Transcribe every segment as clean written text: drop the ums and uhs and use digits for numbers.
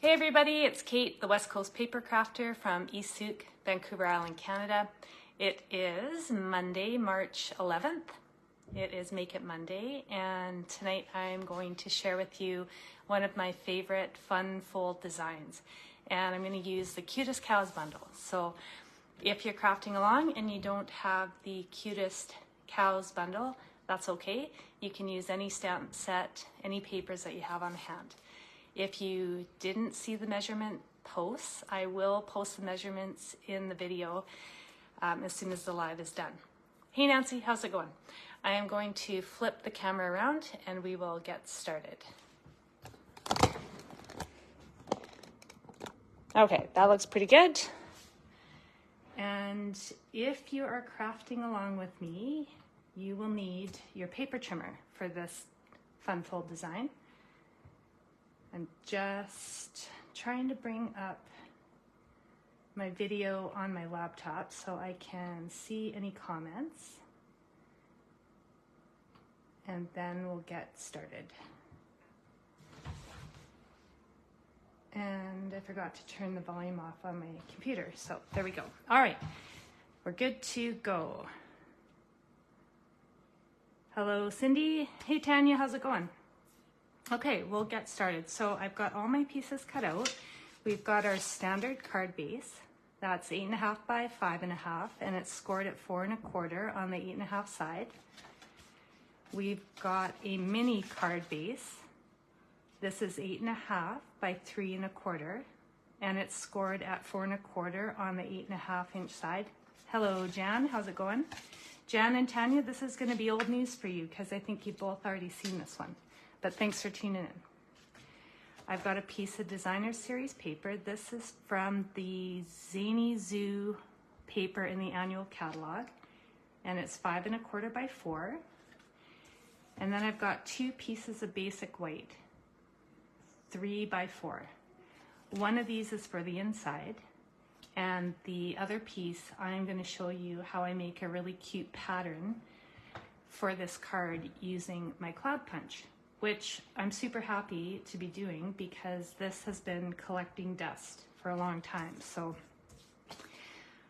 Hey everybody, it's Kate, the West Coast Paper Crafter from East Souk, Vancouver Island, Canada. It is Monday, March 11th. It is Make It Monday, and tonight I'm going to share with you one of my favorite fun fold designs. And I'm going to use the Cutest Cows bundle. So if you're crafting along and you don't have the Cutest Cows bundle, that's okay. You can use any stamp set, any papers that you have on hand. If you didn't see the measurement posts, I will post the measurements in the video as soon as the live is done. Hey Nancy, how's it going? I am going to flip the camera around and we will get started. Okay, that looks pretty good. And if you are crafting along with me, you will need your paper trimmer for this fun fold design. I'm just trying to bring up my video on my laptop so I can see any comments, and then we'll get started. And I forgot to turn the volume off on my computer, so there we go. All right, we're good to go. Hello, Cindy. Hey, Tanya, how's it going? Okay, we'll get started. So I've got all my pieces cut out. We've got our standard card base. That's 8.5 by 5.5, and it's scored at 4 1/4 on the 8.5 side. We've got a mini card base. This is 8.5 by 3 1/4, and it's scored at 4 1/4 on the 8.5 inch side. Hello, Jan, how's it going? Jan and Tanya, this is gonna be old news for you because I think you've both already seen this one. But thanks for tuning in. I've got a piece of designer series paper. This is from the Zany Zoo paper in the annual catalog, and it's 5 1/4 by 4. And then I've got two pieces of basic white, 3 by 4. One of these is for the inside, and the other piece I'm going to show you how I make a really cute pattern for this card using my cloud punch, which I'm super happy to be doing because this has been collecting dust for a long time. So,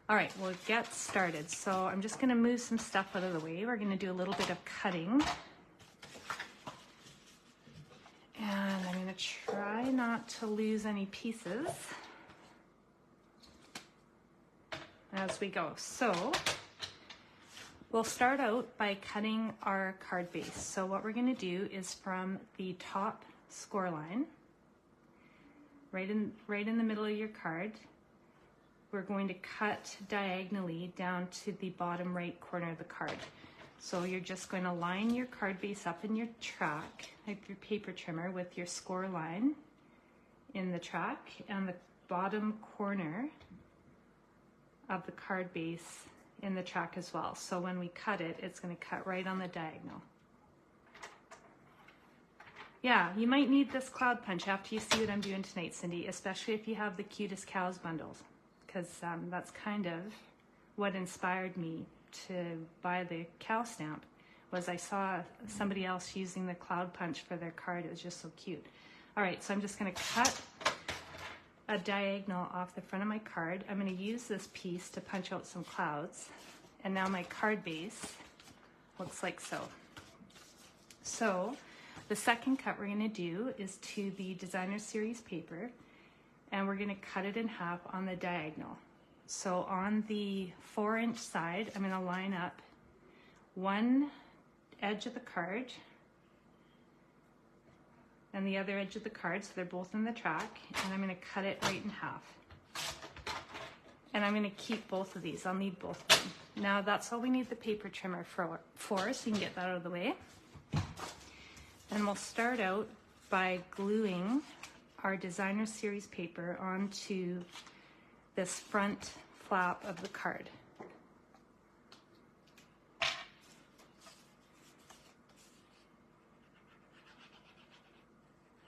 all right, we'll get started. So I'm just gonna move some stuff out of the way. We're gonna do a little bit of cutting. And I'm gonna try not to lose any pieces as we go. So, we'll start out by cutting our card base. So what we're going to do is from the top score line, right in the middle of your card, we're going to cut diagonally down to the bottom right corner of the card. So you're just going to line your card base up in your track, like your paper trimmer, with your score line in the track and the bottom corner of the card base in the track as well. So when we cut it, it's going to cut right on the diagonal. Yeah, you might need this cloud punch after you see what I'm doing tonight, Cindy, especially if you have the Cutest Cows bundles, because that's kind of what inspired me to buy the cow stamp. Was I saw somebody else using the cloud punch for their card. It was just so cute. All right, so I'm just going to cut a diagonal off the front of my card. I'm going to use this piece to punch out some clouds, and now my card base looks like so. So the second cut we're going to do is to the designer series paper, and we're going to cut it in half on the diagonal. So on the 4 inch side, I'm going to line up one edge of the card and the other edge of the card, so they're both in the track, and I'm going to cut it right in half. And I'm going to keep both of these. I'll need both of them. Now that's all we need the paper trimmer for, so you can get that out of the way. And we'll start out by gluing our designer series paper onto this front flap of the card.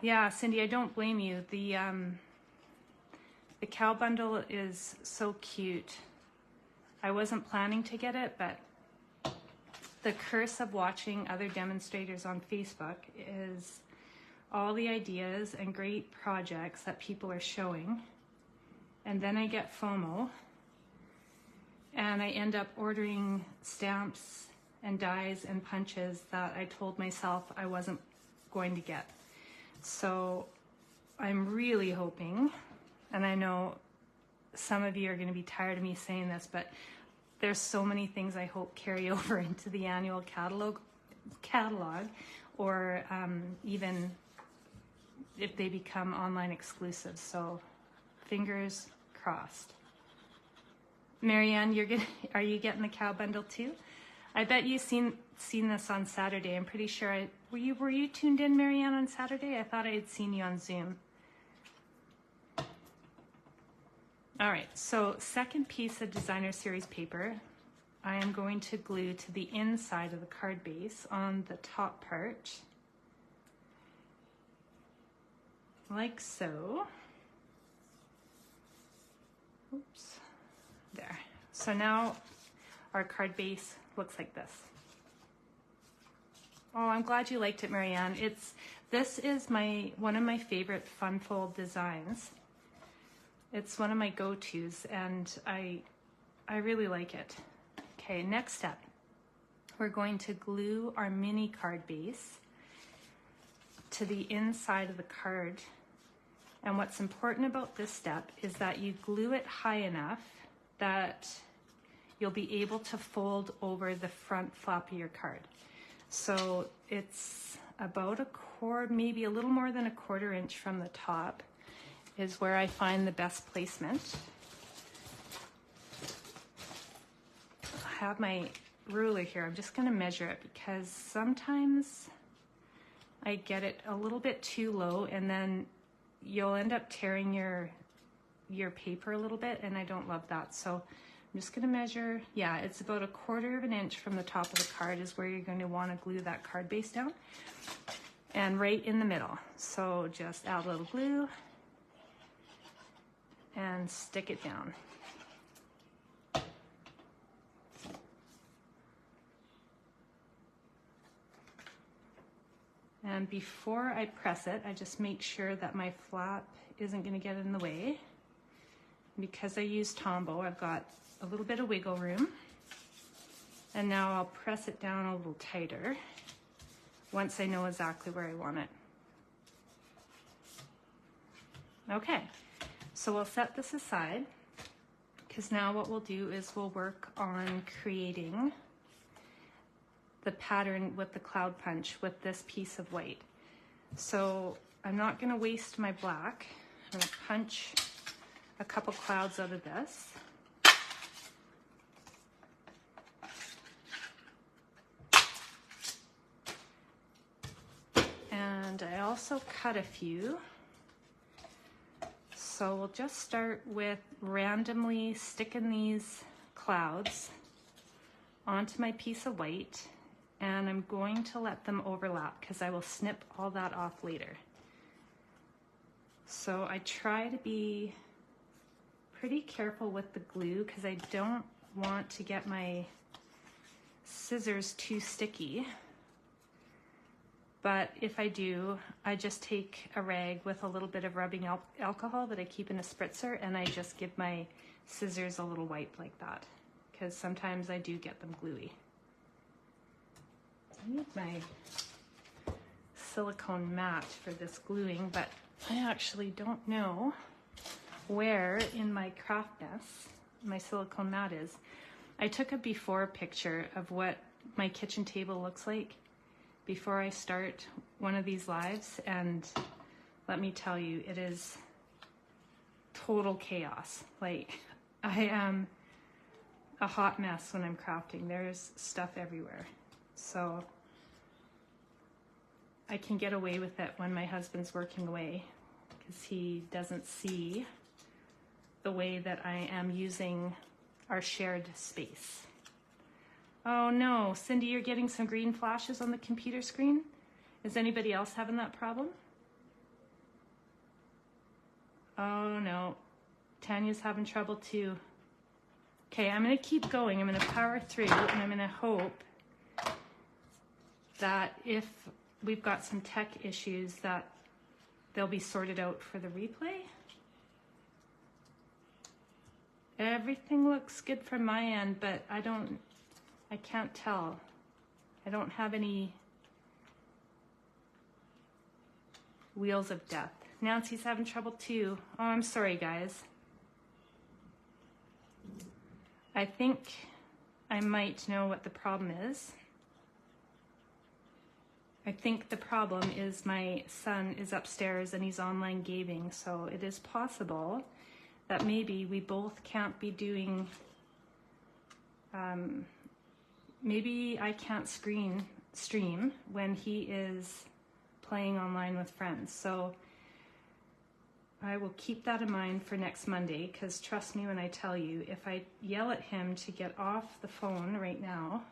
Yeah, Cindy, I don't blame you. The cow bundle is so cute. I wasn't planning to get it, but the curse of watching other demonstrators on Facebook is all the ideas and great projects that people are showing, and then I get FOMO and I end up ordering stamps and dies and punches that I told myself I wasn't going to get. So I'm really hoping, and I know some of you are going to be tired of me saying this, but there's so many things I hope carry over into the annual catalog, or even if they become online exclusives. So fingers crossed. Marianne, are you getting the cow bundle too? I bet you've seen this on Saturday. I'm pretty sure were you tuned in, Marianne, on Saturday? I thought I had seen you on Zoom. All right, so second piece of designer series paper, I am going to glue to the inside of the card base on the top part, like so. Oops, there. So now our card base looks like this. Oh, I'm glad you liked it, Marianne. This is one of my favorite fun fold designs. It's one of my go-tos, and I really like it. Okay, next step. We're going to glue our mini card base to the inside of the card. And what's important about this step is that you glue it high enough that you'll be able to fold over the front flap of your card. So it's about maybe a little more than a 1/4 inch from the top is where I find the best placement. I have my ruler here. I'm just going to measure it because sometimes I get it a little bit too low, and then you'll end up tearing your paper a little bit, and I don't love that. So I'm just going to measure. Yeah, it's about a 1/4 inch from the top of the card is where you're going to want to glue that card base down, and right in the middle. So just add a little glue and stick it down. And before I press it, I just make sure that my flap isn't going to get in the way. Because I use Tombow, I've got a little bit of wiggle room. And now I'll press it down a little tighter once I know exactly where I want it. Okay, so we'll set this aside, because now what we'll do is we'll work on creating the pattern with the cloud punch with this piece of white. So I'm not going to waste my black. I'm going to punch a couple clouds out of this. And I also cut a few. So we'll just start with randomly sticking these clouds onto my piece of white, and I'm going to let them overlap because I will snip all that off later. So I try to be pretty careful with the glue because I don't want to get my scissors too sticky. But if I do, I just take a rag with a little bit of rubbing alcohol that I keep in a spritzer, and I just give my scissors a little wipe like that, because sometimes I do get them gluey. I need my silicone mat for this gluing, but I actually don't know where in my craft mess my silicone mat is. I took a before picture of what my kitchen table looks like before I start one of these lives, and let me tell you, it is total chaos. Like, I am a hot mess when I'm crafting. There's stuff everywhere. So I can get away with it when my husband's working away because he doesn't see the way that I am using our shared space. Oh no, Cindy, you're getting some green flashes on the computer screen? Is anybody else having that problem? Oh no, Tanya's having trouble too. Okay, I'm gonna keep going. I'm gonna power through, and I'm gonna hope that if we've got some tech issues that they'll be sorted out for the replay. Everything looks good from my end, but I can't tell. I don't have any wheels of death. Nancy's having trouble too. Oh, I'm sorry, guys. I think I might know what the problem is. I think the problem is my son is upstairs and he's online gaming, so it is possible that maybe we both can't be doing, maybe I can't stream when he is playing online with friends. So I will keep that in mind for next Monday, because trust me when I tell you, if I yell at him to get off the phone right now,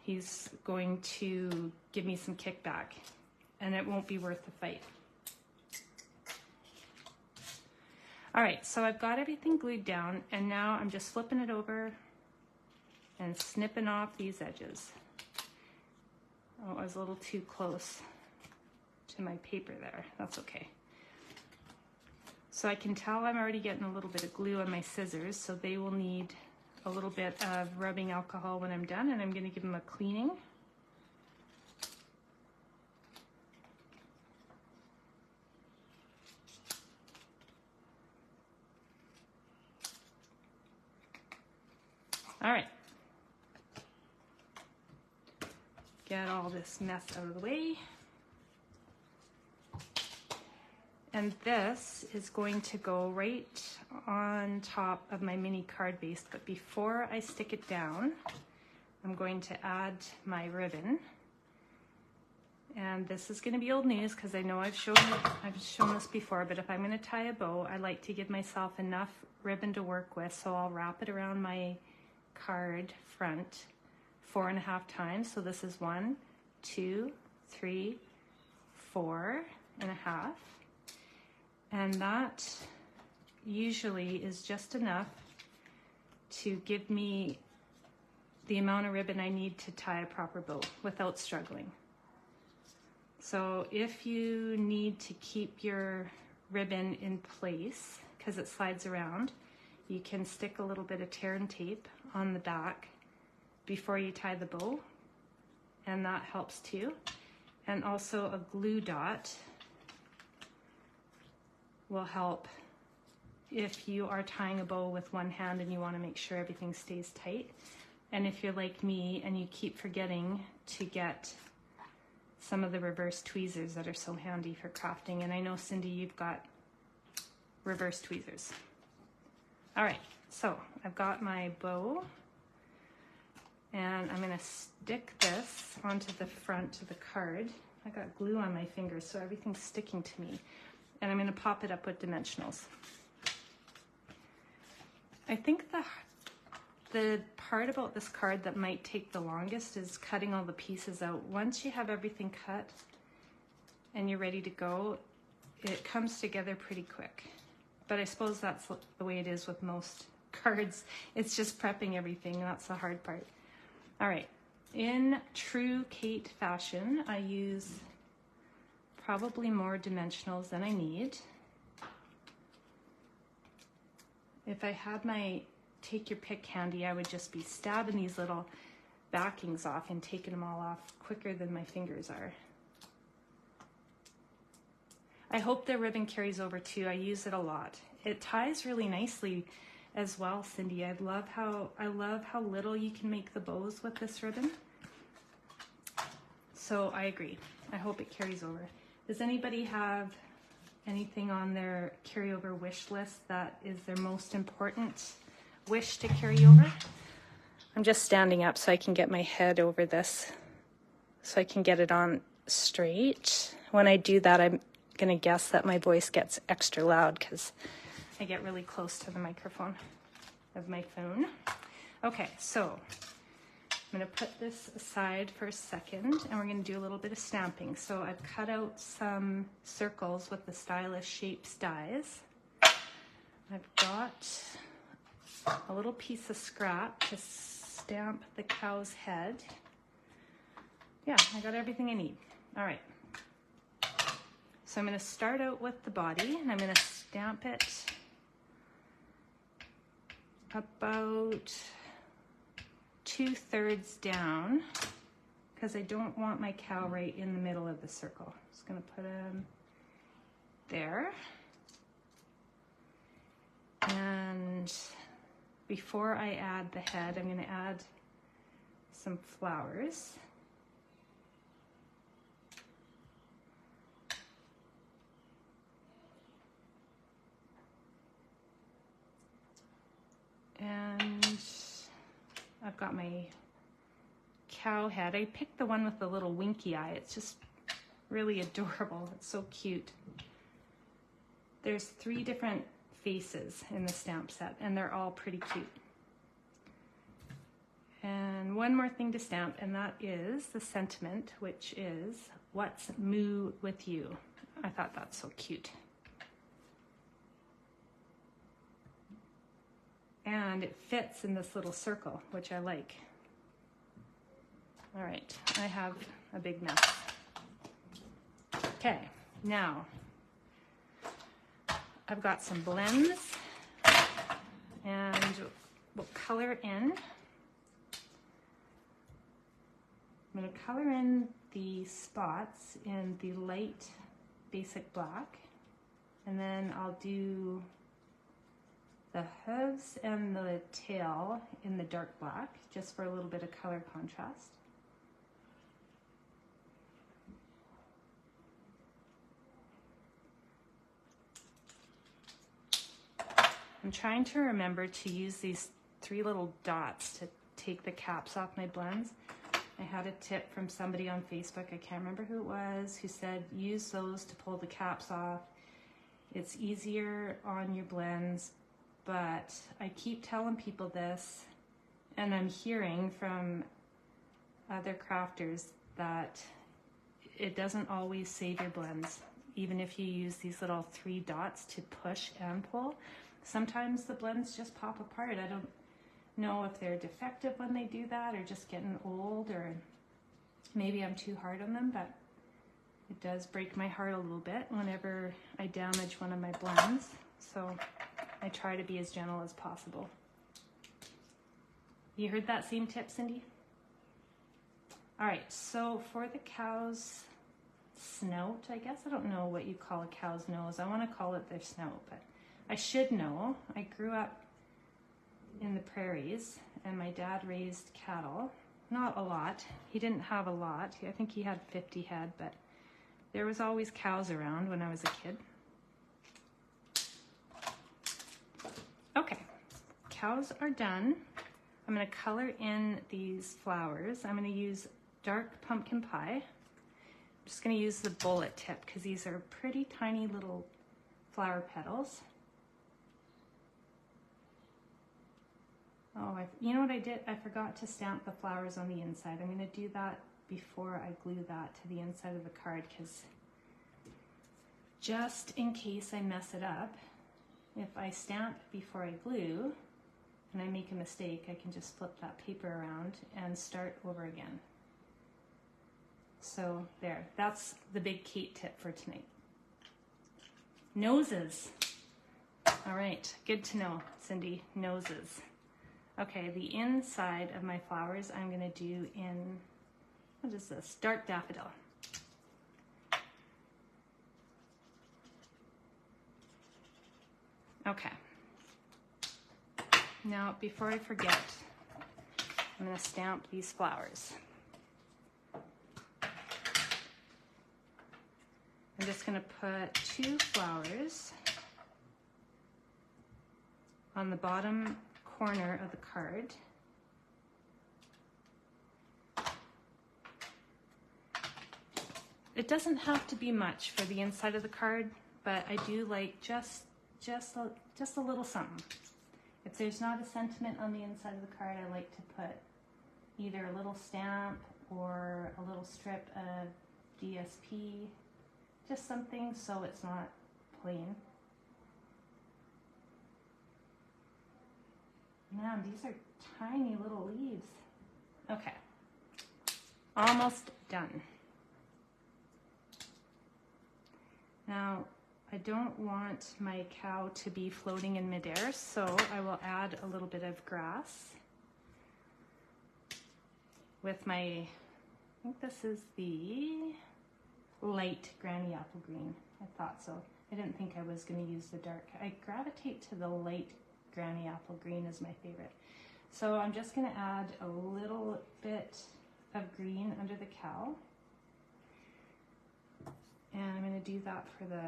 he's going to give me some kickback and it won't be worth the fight. All right, so I've got everything glued down and now I'm just flipping it over and snipping off these edges. Oh, I was a little too close to my paper there. That's okay. So I can tell I'm already getting a little bit of glue on my scissors, so they will need a little bit of rubbing alcohol when I'm done, and I'm going to give them a cleaning. All right. Get all this mess out of the way. And this is going to go right on top of my mini card base, but before I stick it down, I'm going to add my ribbon. And this is going to be old news because I know I've shown this before, but if I'm going to tie a bow, I like to give myself enough ribbon to work with, so I'll wrap it around my card front 4.5 times. So this is 1, 2, 3, 4.5. And that usually is just enough to give me the amount of ribbon I need to tie a proper bow without struggling. So if you need to keep your ribbon in place because it slides around, you can stick a little bit of tear and tape on the back before you tie the bow, and that helps too. And also a glue dot will help if you are tying a bow with one hand and you want to make sure everything stays tight. And if you're like me and you keep forgetting to get some of the reverse tweezers that are so handy for crafting. And I know, Cindy, you've got reverse tweezers. All right, so I've got my bow and I'm gonna stick this onto the front of the card. I got glue on my fingers, so everything's sticking to me. And I'm going to pop it up with dimensionals. I think the part about this card that might take the longest is cutting all the pieces out. Once you have everything cut and you're ready to go, it comes together pretty quick. But I suppose that's the way it is with most cards. It's just prepping everything. That's the hard part. All right. In true Kate fashion, I use probably more dimensionals than I need. If I had my take your pick handy, I would just be stabbing these little backings off and taking them all off quicker than my fingers are. I hope the ribbon carries over too. I use it a lot. It ties really nicely as well, Cindy. I love how little you can make the bows with this ribbon. So I agree. I hope it carries over. Does anybody have anything on their carryover wish list that is their most important wish to carry over? I'm just standing up so I can get my head over this, so I can get it on straight. When I do that, I'm gonna guess that my voice gets extra loud because I get really close to the microphone of my phone. Okay, so I'm going to put this aside for a second and we're going to do a little bit of stamping. So I've cut out some circles with the stylish shapes dies. I've got a little piece of scrap to stamp the cow's head. Yeah, I got everything I need. All right. So So I'm going to start out with the body, and I'm going to stamp it about 2/3 down, because I don't want my cow right in the middle of the circle. Just going to put him there. And before I add the head, I'm going to add some flowers. And I've got my cow head. I picked the one with the little winky eye. It's just really adorable. It's so cute. There's 3 different faces in the stamp set, and they're all pretty cute. And one more thing to stamp, and that is the sentiment, which is, "What's moo with you?" I thought that's so cute. And it fits in this little circle, which I like. All right, I have a big mess. Okay, now I've got some blends, and we'll color in. I'm going to color in the spots in the light basic black, and then I'll do the hooves and the tail in the dark black, just for a little bit of color contrast. I'm trying to remember to use these 3 little dots to take the caps off my blends. I had a tip from somebody on Facebook, I can't remember who it was, who said use those to pull the caps off. It's easier on your blends, but I keep telling people this, and I'm hearing from other crafters that it doesn't always save your blends, even if you use these little 3 dots to push and pull. Sometimes the blends just pop apart. I don't know if they're defective when they do that, or just getting old, or maybe I'm too hard on them, but it does break my heart a little bit whenever I damage one of my blends. So I try to be as gentle as possible. You heard that same tip, Cindy? All right, so for the cow's snout, I guess, I don't know what you call a cow's nose. I want to call it their snout, but I should know. I grew up in the prairies, and my dad raised cattle. Not a lot. He didn't have a lot. I think he had 50 head, but there was always cows around when I was a kid. Okay, cows are done. I'm going to color in these flowers. I'm going to use dark pumpkin pie. I'm just going to use the bullet tip because these are pretty tiny little flower petals. Oh, you know what I did? I forgot to stamp the flowers on the inside. I'm going to do that before I glue that to the inside of the card, because just in case I mess it up, if I stamp before I glue and I make a mistake, I can just flip that paper around and start over again. So there, that's the big Kate tip for tonight. Noses. All right, good to know, Cindy, noses. Okay, the inside of my flowers I'm going to do in, what is this? Dark daffodil. Okay. Now, before I forget, I'm going to stamp these flowers. I'm just going to put 2 flowers on the bottom corner of the card. It doesn't have to be much for the inside of the card, but I do like just a little something. If there's not a sentiment on the inside of the card, I like to put either a little stamp or a little strip of DSP, just something so it's not plain. Man, these are tiny little leaves. Okay, almost done. Now, I don't want my cow to be floating in midair, so I will add a little bit of grass with my, I think this is the light granny apple green. I thought so. I didn't think I was going to use the dark. I gravitate to the light granny apple green as my favorite. So I'm just going to add a little bit of green under the cow. And I'm going to do that for the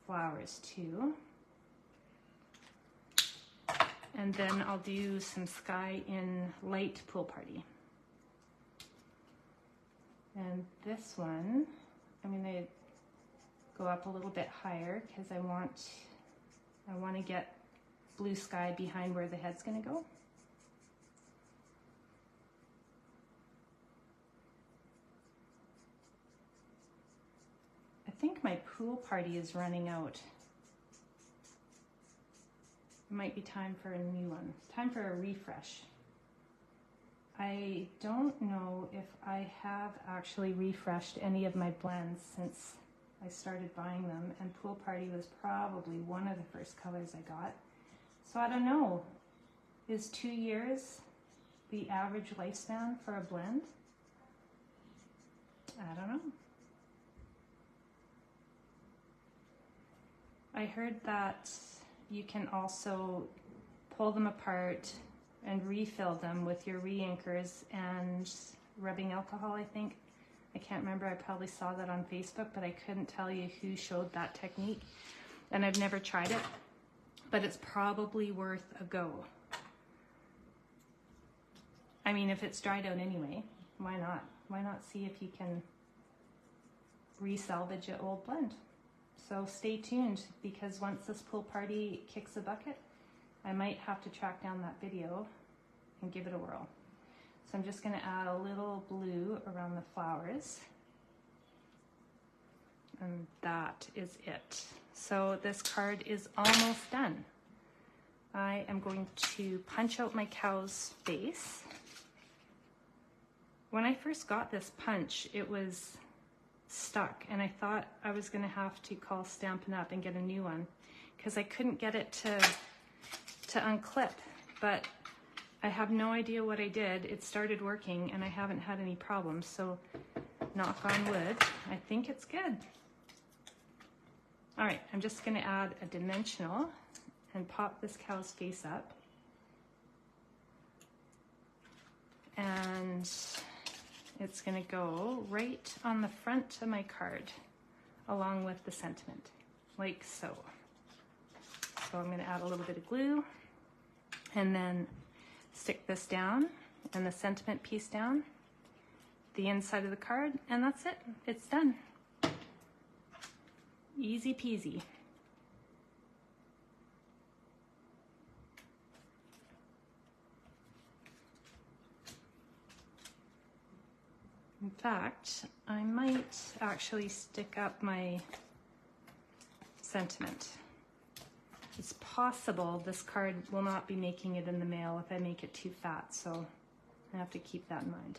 flowers too. And then I'll do some sky in light pool party. And this one, I'm going to go up a little bit higher because I want to get blue sky behind where the head's going to go. I think my pool party is running out. It might be time for a new one. Time for a refresh. I don't know if I have actually refreshed any of my blends since I started buying them, and Pool Party was probably one of the first colors I got. So I don't know. Is 2 years the average lifespan for a blend? I don't know. I heard that you can also pull them apart and refill them with your re-inkers and rubbing alcohol, I think. I can't remember, I probably saw that on Facebook, but I couldn't tell you who showed that technique. And I've never tried it, but it's probably worth a go. I mean, if it's dried out anyway, why not? Why not see if you can re-salvage an old blend? So stay tuned, because once this pool party kicks a bucket, I might have to track down that video and give it a whirl. So I'm just going to add a little blue around the flowers. And that is it. So this card is almost done. I am going to punch out my cow's face. When I first got this punch, it was stuck, and I thought I was going to have to call Stampin' Up! And get a new one because I couldn't get it to unclip, but I have no idea what I did. It started working and I haven't had any problems, so knock on wood, I think it's good. All right, I'm just going to add a dimensional and pop this cow's face up. And it's going to go right on the front of my card along with the sentiment, like so. So I'm going to add a little bit of glue and then stick this down and the sentiment piece down, the inside of the card, and that's it. It's done. Easy peasy. In fact, I might actually stick up my sentiment. It's possible this card will not be making it in the mail if I make it too fat, so I have to keep that in mind.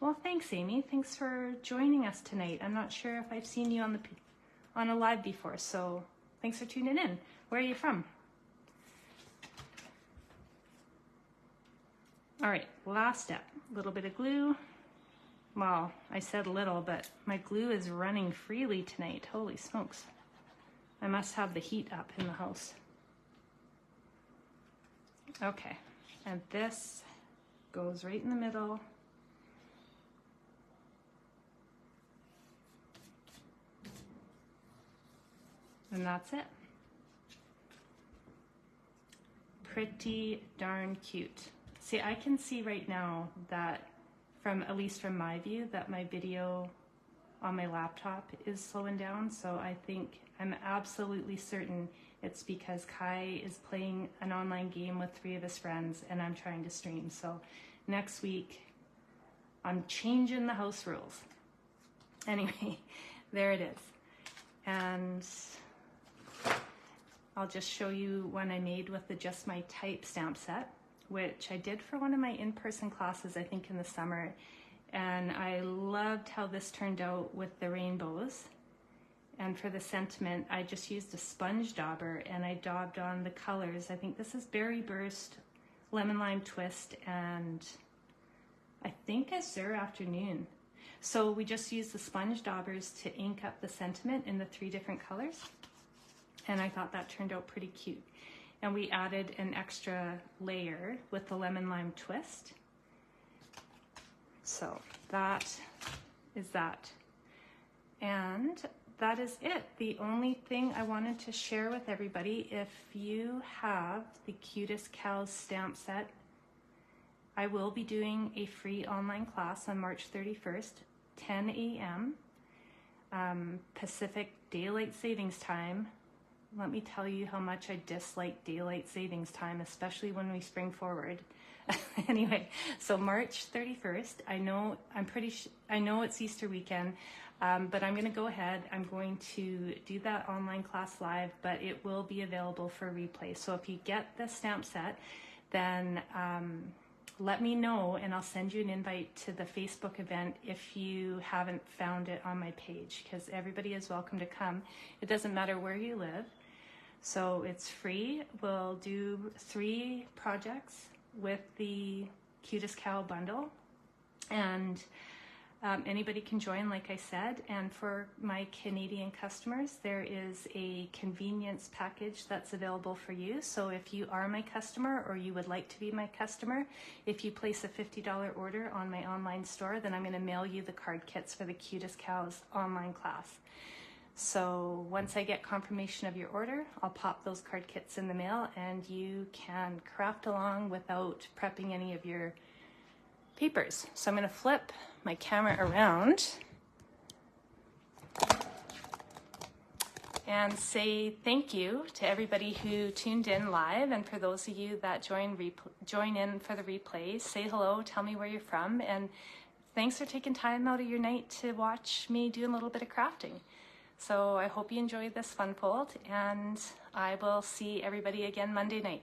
Well, thanks, Amy. Thanks for joining us tonight. I'm not sure if I've seen you on a live before, so thanks for tuning in. Where are you from? All right, last step, a little bit of glue. Well, I said little, but my glue is running freely tonight. Holy smokes. I must have the heat up in the house. Okay, and this goes right in the middle. And that's it. Pretty darn cute. See, I can see right now that at least from my view, that my video on my laptop is slowing down. So I'm absolutely certain it's because Kai is playing an online game with 3 of his friends and I'm trying to stream. So next week, I'm changing the house rules. Anyway, there it is. And I'll just show you one I made with the Just My Type stamp set, which I did for one of my in-person classes, I think in the summer. And I loved how this turned out with the rainbows. And for the sentiment, I just used a sponge dauber and I daubed on the colors. I think this is Berry Burst, Lemon Lime Twist, and I think Azure Afternoon. So we just used the sponge daubers to ink up the sentiment in the 3 different colors. And I thought that turned out pretty cute. And we added an extra layer with the Lemon Lime Twist. So that is that. And that is it. The only thing I wanted to share with everybody, if you have the Cutest Cows stamp set, I will be doing a free online class on March 31st, 10 a.m. Pacific Daylight Savings Time. Let me tell you how much I dislike daylight savings time, especially when we spring forward. Anyway, so March 31st, I know it's Easter weekend, but I'm going to go ahead. I'm going to do that online class live, but it will be available for replay. So if you get the stamp set, then let me know and I'll send you an invite to the Facebook event if you haven't found it on my page, because everybody is welcome to come. It doesn't matter where you live. So it's free. We'll do 3 projects with the Cutest Cow bundle, and anybody can join, like I said. And for my Canadian customers, there is a convenience package that's available for you. So if you are my customer or you would like to be my customer, if you place a $50 order on my online store, then I'm going to mail you the card kits for the Cutest Cows online class. So once I get confirmation of your order, I'll pop those card kits in the mail and you can craft along without prepping any of your papers. So I'm going to flip my camera around and say thank you to everybody who tuned in live, and for those of you that join in for the replay, say hello, tell me where you're from, and thanks for taking time out of your night to watch me do a little bit of crafting. So I hope you enjoyed this fun fold, and I will see everybody again Monday night.